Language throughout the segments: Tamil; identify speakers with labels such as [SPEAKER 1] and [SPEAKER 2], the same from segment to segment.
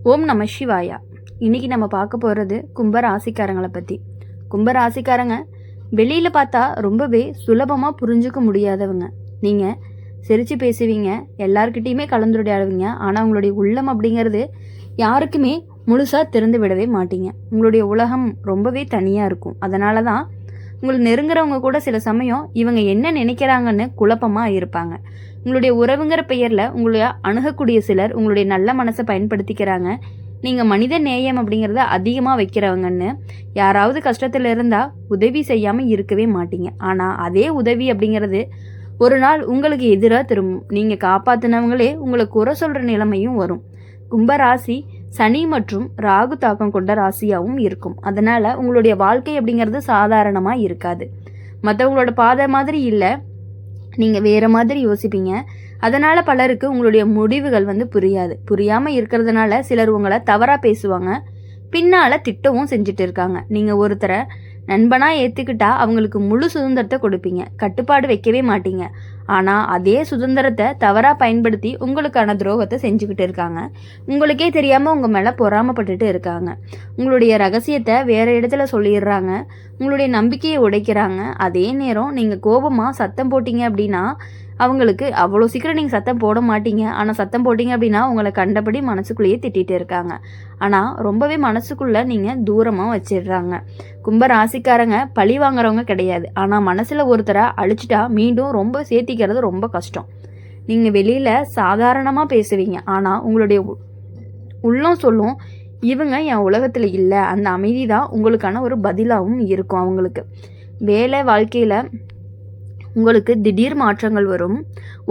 [SPEAKER 1] ஓம் நம சிவாயா. இன்னைக்கு நம்ம பார்க்க போகிறது கும்பராசிக்காரங்களை பற்றி. கும்பராசிக்காரங்க வெளியில் பார்த்தா ரொம்பவே சுலபமாக புரிஞ்சுக்க முடியாதவங்க. நீங்கள் சிரித்து பேசுவீங்க, எல்லார்கிட்டையுமே கலந்துரையாடுவீங்க. ஆனால் உங்களுடைய உள்ளம் அப்படிங்கிறது யாருக்குமே முழுசாக திறந்து விடவே மாட்டீங்க. உங்களுடைய உலகம் ரொம்பவே தனியாக இருக்கும். அதனால தான் உங்களுக்கு நெருங்குறவங்க கூட சில சமயம் இவங்க என்ன நினைக்கிறாங்கன்னு குழப்பமாக இருப்பாங்க. உங்களுடைய உறவுங்கிற பெயரில் உங்களுடைய அணுகக்கூடிய சிலர் உங்களுடைய நல்ல மனசை பயன்படுத்திக்கிறாங்க. நீங்கள் மனித நேயம் அப்படிங்கிறத அதிகமாக வைக்கிறவங்கன்னு யாராவது கஷ்டத்தில் இருந்தால் உதவி செய்யாமல் இருக்கவே மாட்டீங்க. ஆனால் அதே உதவி அப்படிங்கிறது ஒரு நாள் உங்களுக்கு எதிராக திரும்பும். நீங்கள் காப்பாற்றினவங்களே உங்களை குறை சொல்கிற நிலைமையும் வரும். கும்பராசி சனி மற்றும் ராகு தாக்கம் கொண்ட ராசியாகவும் இருக்கும். அதனால் உங்களுடைய வாழ்க்கை அப்படிங்கிறது சாதாரணமாக இருக்காது. மற்றவங்களோட பாதை மாதிரி இல்லை, நீங்கள் வேறு மாதிரி யோசிப்பீங்க. அதனால் பலருக்கு உங்களுடைய முடிவுகள் புரியாமல் இருக்கிறதுனால சிலர் உங்களை தவறாக பேசுவாங்க, பின்னால் திட்டவும் செஞ்சுட்டு இருக்காங்க. நீங்கள் ஒருத்தரை நண்பனாக ஏற்றுக்கிட்டா அவங்களுக்கு முழு சுதந்திரத்தை கொடுப்பீங்க, கட்டுப்பாடு வைக்கவே மாட்டீங்க. ஆனால் அதே சுதந்திரத்தை தவறாக பயன்படுத்தி உங்களுக்கான துரோகத்தை செஞ்சுக்கிட்டு இருக்காங்க. உங்களுக்கே தெரியாமல் உங்கள் மேலே பொறாமப்பட்டுட்டு இருக்காங்க. உங்களுடைய ரகசியத்தை வேறு இடத்துல சொல்லிடுறாங்க, உங்களுடைய நம்பிக்கையை உடைக்கிறாங்க. அதே நேரம் நீங்கள் கோபமாக சத்தம் போட்டீங்க அப்படின்னா அவங்களுக்கு அவ்வளோ சீக்கிரம் நீங்கள் சத்தம் போட மாட்டீங்க. ஆனால் சத்தம் போட்டிங்க அப்படின்னா உங்களை கண்டபடி மனசுக்குள்ளேயே திட்டிகிட்டு இருக்காங்க. ஆனால் ரொம்பவே மனசுக்குள்ளே நீங்கள் தூரமாக வச்சிடுறாங்க. கும்ப ராசிக்காரங்க பழி வாங்குறவங்க கிடையாது. ஆனால் மனசில் ஒருத்தரை அழிச்சிட்டா மீண்டும் ரொம்ப சேர்த்திக்கிறது ரொம்ப கஷ்டம். நீங்கள் வெளியில் சாதாரணமாக பேசுவீங்க, ஆனால் உங்களுடைய உள்ளம் சொல்லும் இவங்க என் உலகத்தில் இல்லை. அந்த அமைதி தான் உங்களுக்கான ஒரு பதிலாகவும் இருக்கும். அவங்களுக்கு வேலை வாழ்க்கையில் உங்களுக்கு திடீர் மாற்றங்கள் வரும்.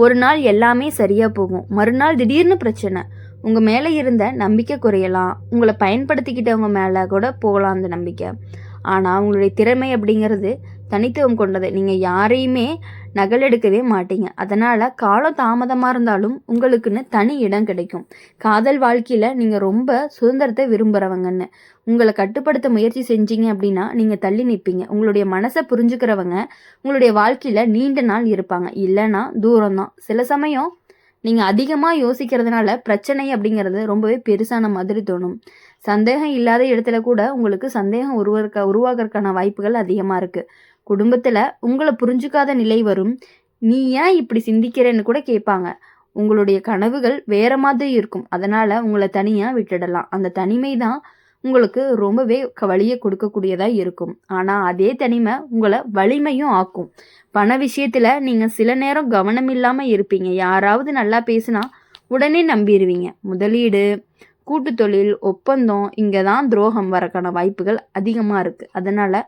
[SPEAKER 1] ஒரு நாள் எல்லாமே சரியாக போகும், மறுநாள் திடீர்னு பிரச்சனை. உங்கள் மேலே இருந்த நம்பிக்கை குறையலாம், உங்களை பயன்படுத்திக்கிட்டவங்க மேலே கூட போகலாம் அந்த நம்பிக்கை. ஆனால் உங்களுடைய திறமை அப்படிங்கிறது தனித்துவம் கொண்டது. நீங்கள் யாரையுமே நகலெடுக்கவே மாட்டீங்க. அதனால் காலம் தாமதமாக இருந்தாலும் உங்களுக்குன்னு தனி இடம் கிடைக்கும். காதல் வாழ்க்கையில் நீங்கள் ரொம்ப சுதந்திரத்தை விரும்புகிறவங்கன்னு உங்களை கட்டுப்படுத்த முயற்சி செஞ்சீங்க அப்படின்னா நீங்கள் தள்ளி நிற்பீங்க. உங்களுடைய மனசை புரிஞ்சுக்கிறவங்க உங்களுடைய வாழ்க்கையில் நீண்ட நாள் இருப்பாங்க, இல்லைன்னா தூரம்தான். சில சமயம் நீங்கள் அதிகமாக யோசிக்கிறதுனால பிரச்சனை அப்படிங்கிறது ரொம்பவே பெருசான மாதிரி தோணும். சந்தேகம் இல்லாத இடத்துல கூட உங்களுக்கு சந்தேகம் உருவாகிறதுக்கான வாய்ப்புகள் அதிகமாக இருக்குது. குடும்பத்தில் உங்களை புரிஞ்சுக்காத நிலை வரும். நீ ஏன் இப்படி சிந்திக்கிறேன்னு கூட கேட்பாங்க. உங்களுடைய கனவுகள் வேற மாதிரி இருக்கும். அதனால் உங்களை தனியாக விட்டுடலாம். அந்த தனிமை தான் உங்களுக்கு ரொம்பவே வலியை கொடுக்கக்கூடியதாக இருக்கும். ஆனால் அதே தனிமை உங்களை வலிமையும் ஆக்கும். பண விஷயத்தில் நீங்கள் சில நேரம் கவனம் இல்லாமல் இருப்பீங்க. யாராவது நல்லா பேசினா உடனே நம்பிடுவீங்க. முதலீடு, கூட்டு தொழில், ஒப்பந்தம், இங்கே தான் துரோகம் வரக்கான வாய்ப்புகள் அதிகமாக இருக்குது. அதனால்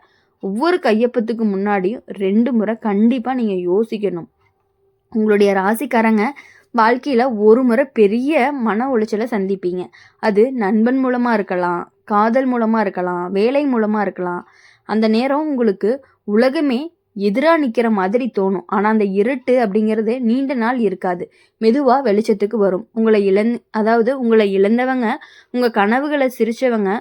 [SPEAKER 1] ஒவ்வொரு கையொப்பத்துக்கு முன்னாடியும் 2 முறை கண்டிப்பாக நீங்கள் யோசிக்கணும். உங்களுடைய ராசிக்காரங்க வாழ்க்கையில் ஒரு முறை பெரிய மன உளைச்சலை சந்திப்பீங்க. அது நண்பன் மூலமாக இருக்கலாம், காதல் மூலமாக இருக்கலாம், வேலை மூலமாக இருக்கலாம். அந்த நேரம் உங்களுக்கு உலகமே எதிராக நிற்கிற மாதிரி தோணும். ஆனால் அந்த இருட்டு அப்படிங்கிறது நீண்ட நாள் இருக்காது, மெதுவாக வெளிச்சத்துக்கு வரும். உங்களை இழந்தவங்க, உங்கள் கனவுகளை சிரிச்சவங்க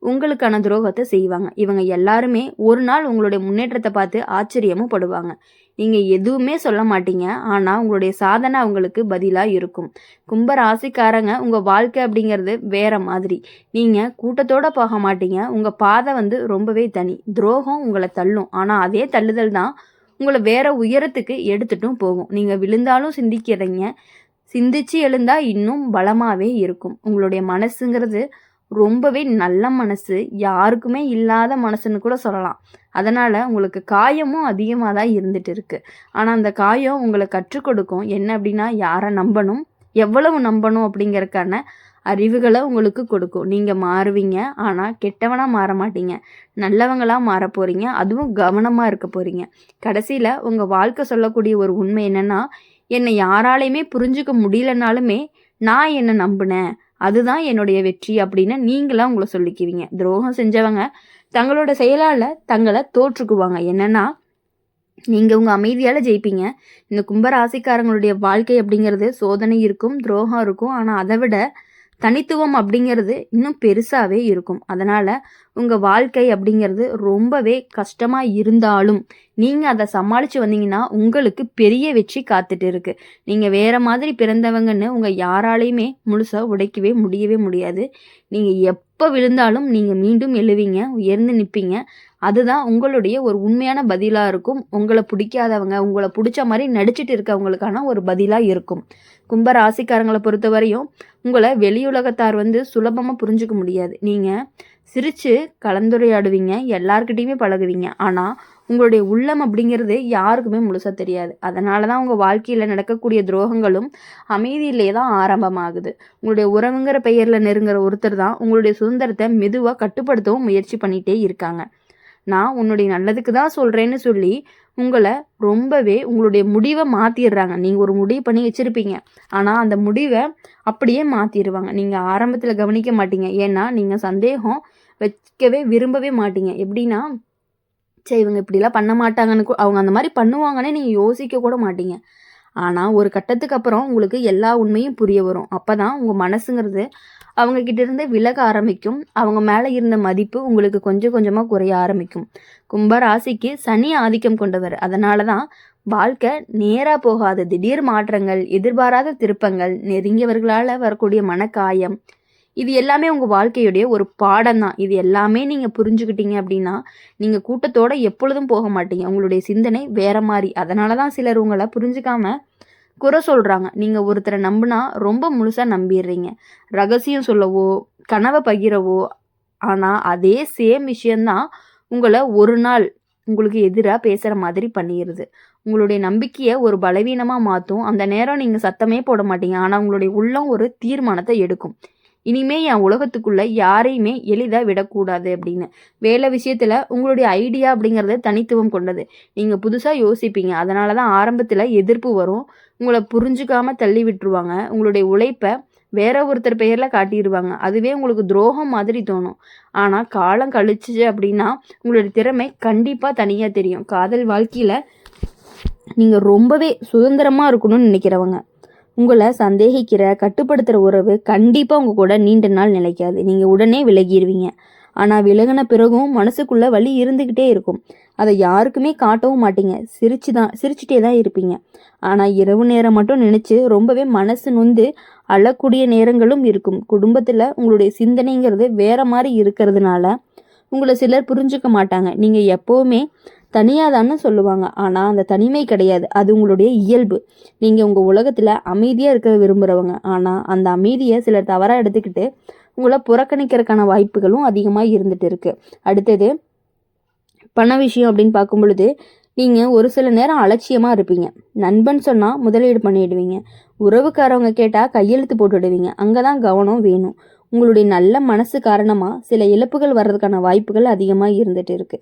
[SPEAKER 1] உங்களுக்கான துரோகத்தை செய்வாங்க. இவங்க எல்லாருமே ஒரு நாள் உங்களுடைய முன்னேற்றத்தை பார்த்து ஆச்சரியமும் படுவாங்க. நீங்கள் எதுவுமே சொல்ல மாட்டீங்க, ஆனால் உங்களுடைய சாதனை அவங்களுக்கு பதிலாக இருக்கும். கும்ப ராசிக்காரங்க உங்கள் வாழ்க்கை அப்படிங்கிறது வேற மாதிரி. நீங்கள் கூட்டத்தோடு போக மாட்டீங்க. உங்கள் பாதை ரொம்பவே தனி. துரோகம் உங்களை தள்ளும், ஆனால் அதே தள்ளுதல் தான் உங்களை வேற உயரத்துக்கு எடுத்துட்டும் போகும். நீங்கள் விழுந்தாலும் சிந்திச்சு எழுந்தால் இன்னும் பலமாகவே இருக்கும். உங்களுடைய மனசுங்கிறது ரொம்பவே நல்ல மனசு, யாருக்குமே இல்லாத மனசுன்னு கூட சொல்லலாம். அதனால் உங்களுக்கு காயமும் அதிகமாக தான் இருந்துட்டு இருக்குது. ஆனால் அந்த காயம் உங்களை கற்றுக் கொடுக்கும் என்ன அப்படின்னா யாரை நம்பணும், எவ்வளவு நம்பணும் அப்படிங்கிறதுக்கான அறிவுகளை உங்களுக்கு கொடுக்கும். நீங்கள் மாறுவீங்க, ஆனால் கெட்டவனாக மாற மாட்டீங்க, நல்லவங்களாக மாற போகிறீங்க. அதுவும் கவனமாக இருக்க போகிறீங்க. கடைசியில் உங்கள் வாழ்க்கை சொல்லக்கூடிய ஒரு உண்மை என்னென்னா, என்னை யாராலையுமே புரிஞ்சுக்க முடியலனாலுமே நான் என்னை நம்பினேன், அதுதான் என்னுடைய வெற்றி அப்படின்னு நீங்களாம் உங்களை சொல்லிக்குவீங்க. துரோகம் செஞ்சவங்க தங்களோட செயலால் தங்களை தோற்றுக்குவாங்க. என்னன்னா நீங்கள் உங்கள் அமைதியால் ஜெயிப்பீங்க. இந்த கும்பராசிக்காரங்களுடைய வாழ்க்கை அப்படிங்கிறது சோதனை இருக்கும், துரோகம் இருக்கும். ஆனால் அதை விட தனித்துவம் அப்படிங்கிறது இன்னும் பெருசாகவே இருக்கும். அதனால் உங்கள் வாழ்க்கை அப்படிங்கிறது ரொம்பவே கஷ்டமாக இருந்தாலும் நீங்கள் அதை சமாளித்து வந்தீங்கன்னா உங்களுக்கு பெரிய வெற்றி காத்துட்டு இருக்கு. நீங்கள் வேறு மாதிரி பிறந்தவங்கன்னு உங்கள் யாராலையுமே முழுசாக உடைக்கவே முடியவே முடியாது. நீங்கள் எப்போ விழுந்தாலும் நீங்கள் மீண்டும் எழுவீங்க, உயர்ந்து நிற்பீங்க. அதுதான் உங்களுடைய ஒரு உண்மையான பதிலாக இருக்கும். உங்களை பிடிக்காதவங்க, உங்களை பிடிச்ச மாதிரி நடிச்சிட்டு இருக்கவங்களுக்கான ஒரு பதிலாக இருக்கும். கும்ப ராசிக்காரங்களை பொறுத்தவரையும் உங்களை வெளியுலகத்தார் சுலபமாக புரிஞ்சுக்க முடியாது. நீங்கள் சிரித்து கலந்துரையாடுவீங்க, எல்லார்கிட்டையுமே பழகுவீங்க. ஆனால் உங்களுடைய உள்ளம் அப்படிங்கிறது யாருக்குமே முழுசாக தெரியாது. அதனால தான் உங்கள் வாழ்க்கையில் நடக்கக்கூடிய துரோகங்களும் அமைதியிலே தான் ஆரம்பமாகுது. உங்களுடைய உறவுங்கிற பெயரில் நெருங்குற ஒருத்தர் தான் உங்களுடைய சுதந்திரத்தை மெதுவாக கட்டுப்படுத்தவும் முயற்சி பண்ணிகிட்டே இருக்காங்க. நான் உன்னுடைய நல்லதுக்கு தான் சொல்கிறேன்னு சொல்லி உங்களை ரொம்பவே உங்களுடைய முடிவை மாற்றிடுறாங்க. நீங்கள் ஒரு முடிவு பண்ணி வச்சுருப்பீங்க, ஆனால் அந்த முடிவை அப்படியே மாற்றிடுவாங்க. நீங்கள் ஆரம்பத்தில் கவனிக்க மாட்டீங்க. ஏன்னா நீங்கள் சந்தேகம் வைக்கவே விரும்பவே மாட்டீங்க. எப்படின்னா, சரி இவங்க இப்படிலாம் பண்ண மாட்டாங்கன்னு அவங்க அந்த மாதிரி பண்ணுவாங்கன்னே நீங்கள் யோசிக்க கூட மாட்டீங்க. ஆனால் ஒரு கட்டத்துக்கு அப்புறம் உங்களுக்கு எல்லா உண்மையும் புரிய வரும். அப்போ தான் உங்கள் மனசுங்கிறது அவங்கக்கிட்ட இருந்து விலக ஆரம்பிக்கும். அவங்க மேலே இருந்த மதிப்பு உங்களுக்கு கொஞ்சம் கொஞ்சமாக குறைய ஆரம்பிக்கும். கும்ப ராசிக்கு சனி ஆதிக்கம் கொண்டவர். அதனால தான் வாழ்க்கை நேராக போகாத திடீர் மாற்றங்கள், எதிர்பாராத திருப்பங்கள், நெருங்கியவர்களால் வரக்கூடிய மனக்காயம், இது எல்லாமே உங்கள் வாழ்க்கையுடைய ஒரு பாடம் தான். இது எல்லாமே நீங்கள் புரிஞ்சுக்கிட்டீங்க அப்படின்னா நீங்கள் கூட்டத்தோடு எப்பொழுதும் போக மாட்டீங்க. உங்களுடைய சிந்தனை வேற மாதிரி. அதனால தான் சிலர் உங்களை புரிஞ்சுக்காம குறை சொல்கிறாங்க. நீங்கள் ஒருத்தரை நம்பினா ரொம்ப முழுசாக நம்பிடுறீங்க. ரகசியம் சொல்லவோ கனவை பகிரவோ, ஆனால் அதே சேம் விஷயந்தான் உங்களை ஒரு நாள் உங்களுக்கு எதிராக பேசுகிற மாதிரி பண்ணிடுது. உங்களுடைய நம்பிக்கையை ஒரு பலவீனமாக மாற்றும். அந்த நேரம் நீங்கள் சத்தமே போட மாட்டீங்க, ஆனால் உங்களுடைய உள்ளம் ஒரு தீர்மானத்தை எடுக்கும். இனிமே என் உலகத்துக்குள்ளே யாரையுமே எளிதாக விடக்கூடாது அப்படின்னு. வேலை விஷயத்தில் உங்களுடைய ஐடியா அப்படிங்கிறது தனித்துவம் கொண்டது. நீங்கள் புதுசாக யோசிப்பீங்க. அதனால தான் ஆரம்பத்தில் எதிர்ப்பு வரும். உங்களை புரிஞ்சுக்காம தள்ளி விட்டுருவாங்க. உங்களுடைய உழைப்பை வேற ஒருத்தர் பெயரில் காட்டிடுவாங்க. அதுவே உங்களுக்கு துரோகம் மாதிரி தோணும். ஆனால் காலம் கழிச்சு அப்படின்னா உங்களுடைய திறமை கண்டிப்பாக தனியாக தெரியும். காதல் வாழ்க்கையில் நீங்கள் ரொம்பவே சுதந்திரமாக இருக்கணும்னு நினைக்கிறவங்க, உங்களை சந்தேகிக்கிற கட்டுப்படுத்துகிற உறவு கண்டிப்பாக உங்கள் கூட நீண்ட நாள் நிலைக்காது. நீங்கள் உடனே விலகிடுவீங்க. ஆனால் விலகின பிறகும் மனசுக்குள்ளே வலி இருந்துக்கிட்டே இருக்கும். அதை யாருக்குமே காட்டவும் மாட்டீங்க. சிரிச்சுட்டே தான் இருப்பீங்க. ஆனால் இரவு நேரம் மட்டும் நினச்சி ரொம்பவே மனசு நொந்து அழக்கூடிய நேரங்களும் இருக்கும். குடும்பத்தில் உங்களுடைய சிந்தனைங்கிறது வேற மாதிரி இருக்கிறதுனால உங்களை சிலர் புரிஞ்சுக்க மாட்டாங்க. நீங்கள் எப்போவுமே தனியாக தானே சொல்லுவாங்க. ஆனால் அந்த தனிமை கிடையாது, அது உங்களுடைய இயல்பு. நீங்கள் உங்கள் உலகத்தில் அமைதியாக இருக்க விரும்புகிறவங்க. ஆனால் அந்த அமைதியை சிலர் தவறாக எடுத்துக்கிட்டு உங்களை புறக்கணிக்கிறதுக்கான வாய்ப்புகளும் அதிகமாக இருந்துட்டு இருக்கு. அடுத்தது பண விஷயம் அப்படின்னு பார்க்கும் பொழுது நீங்கள் ஒரு சில நேரம் அலட்சியமாக இருப்பீங்க. நண்பன் சொன்னால் முதலீடு பண்ணிடுவீங்க. உறவுக்காரவங்க கேட்டால் கையெழுத்து போட்டுடுவீங்க. அங்கே தான் கவனம் வேணும். உங்களுடைய நல்ல மனசு காரணமாக சில இழப்புகள் வர்றதுக்கான வாய்ப்புகள் அதிகமாக இருந்துட்டு இருக்கு.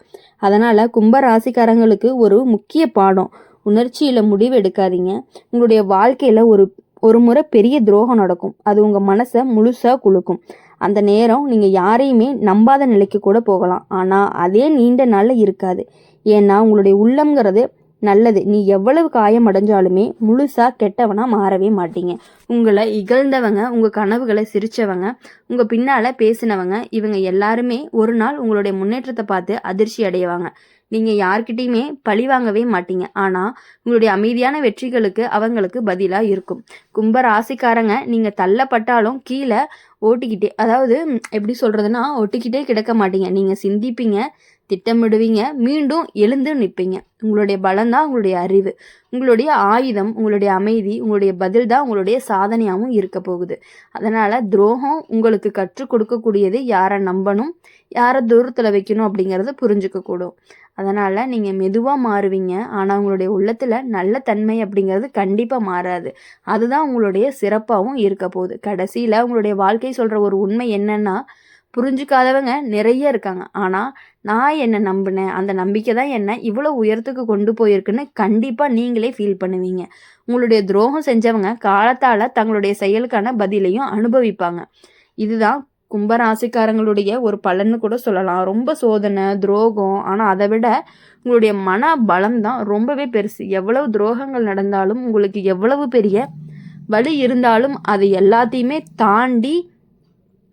[SPEAKER 1] அதனால் கும்ப ராசிக்காரங்களுக்கு ஒரு முக்கிய பாடம், உணர்ச்சியில் முடிவு எடுக்காதீங்க. உங்களுடைய வாழ்க்கையில் ஒரு முறை பெரிய துரோகம் நடக்கும். அது உங்கள் மனசை முழுசாக குலுக்கும். அந்த நேரம் நீங்கள் யாரையுமே நம்பாத நிலைக்கு கூட போகலாம். ஆனால் அதே நீண்ட நாளில் இருக்காது. ஏன்னா உங்களுடைய உள்ளம்ங்கிறது நல்லது. நீ எவ்வளவு காயம் அடைஞ்சாலுமே முழுசாக கெட்டவனாக மாறவே மாட்டீங்க. உங்களை இகழ்ந்தவங்க, உங்கள் கனவுகளை சிரித்தவங்க, உங்கள் பின்னால் பேசினவங்க, இவங்க எல்லாருமே ஒரு நாள் உங்களுடைய முன்னேற்றத்தை பார்த்து அதிர்ச்சி அடைவாங்க. நீங்கள் யார்கிட்டையுமே பழி வாங்கவே மாட்டீங்க. ஆனால் உங்களுடைய அமைதியான வெற்றிகளுக்கு அவங்களுக்கு பதிலாக இருக்கும். கும்ப ராசிக்காரங்க நீங்கள் தள்ளப்பட்டாலும் கீழே ஓட்டிக்கிட்டே, அதாவது எப்படி சொல்கிறதுனா ஒட்டிக்கிட்டே கிடக்க மாட்டீங்க. நீங்கள் சிந்திப்பீங்க, திட்டமிடுவீங்க, மீண்டும் எழுந்து நிற்பீங்க. உங்களுடைய பலம் தான் உங்களுடைய அறிவு, உங்களுடைய ஆயுதம், உங்களுடைய அமைதி, உங்களுடைய பதில் தான் உங்களுடைய சாதனையாகவும் இருக்க போகுது. அதனால் துரோகம் உங்களுக்கு கற்றுக் கொடுக்கக்கூடியது யாரை நம்பணும், யாரை தூரத்தில் வைக்கணும் அப்படிங்கிறத புரிஞ்சுக்கக்கூடும். அதனால் நீங்கள் மெதுவாக மாறுவீங்க. ஆனால் உங்களுடைய உள்ளத்தில் நல்ல தன்மை அப்படிங்கிறது கண்டிப்பாக மாறாது. அதுதான் உங்களுடைய சிறப்பாகவும் இருக்க போகுது. கடைசியில் உங்களுடைய வாழ்க்கை சொல்கிற ஒரு உண்மை என்னன்னா, புரிஞ்சுக்காதவங்க நிறைய இருக்காங்க. ஆனால் நான் என்ன நம்பினேன், அந்த நம்பிக்கை தான் என்ன இவ்வளோ உயரத்துக்கு கொண்டு போயிருக்குன்னு கண்டிப்பாக நீங்களே ஃபீல் பண்ணுவீங்க. உங்களுடைய துரோகம் செஞ்சவங்க காலத்தால் தங்களுடைய செயலுக்கான பதிலையும் அனுபவிப்பாங்க. இதுதான் கும்பராசிக்காரங்களுடைய ஒரு பலன்னு கூட சொல்லலாம். ரொம்ப சோதனை, துரோகம், ஆனால் அதை விட உங்களுடைய மன பலம் தான் ரொம்பவே பெருசு. எவ்வளவு துரோகங்கள் நடந்தாலும், உங்களுக்கு எவ்வளவு பெரிய வலி இருந்தாலும், அது எல்லாத்தையுமே தாண்டி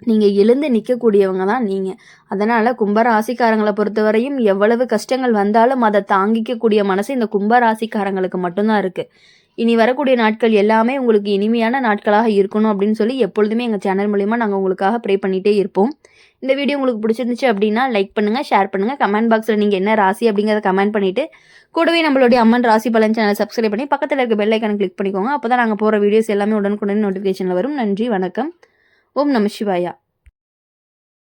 [SPEAKER 1] நீங்கள் எழுந்து நிற்கக்கூடியவங்க தான் நீங்கள். அதனால் கும்பராசிக்காரங்களை பொறுத்தவரையும் எவ்வளவு கஷ்டங்கள் வந்தாலும் அதை தாங்கிக்கக்கூடிய மனசு இந்த கும்பராசிக்காரங்களுக்கு மட்டும்தான் இருக்குது. இனி வரக்கூடிய நாட்கள் எல்லாமே உங்களுக்கு இனிமையான நாட்களாக இருக்கணும் அப்படின்னு சொல்லி எப்பொழுதுமே எங்கள் சேனல் மூலிமா நாங்கள் உங்களுக்காக ப்ரே பண்ணிகிட்டே இருப்போம். இந்த வீடியோ உங்களுக்கு பிடிச்சிருந்துச்சு அப்படின்னா லைக் பண்ணுங்கள், ஷேர் பண்ணுங்கள், கமெண்ட் பாக்ஸில் நீங்கள் என்ன ராசி அப்படிங்கிறத கமெண்ட் பண்ணிவிட்டு கூடவே நம்மளுடைய அம்மன் ராசி பலன் சேனல் சப்ஸ்கிரைப் பண்ணி பக்கத்தில் இருக்க பெல் ஐக்கானை கிளிக் பண்ணிக்கோங்க. அப்போ தான் நாங்கள் போகிற வீடியோஸ் எல்லாமே உடனுக்குடன் நோட்டிஃபிகேஷனில் வரும். நன்றி, வணக்கம். ஓம் நம சிவாயா.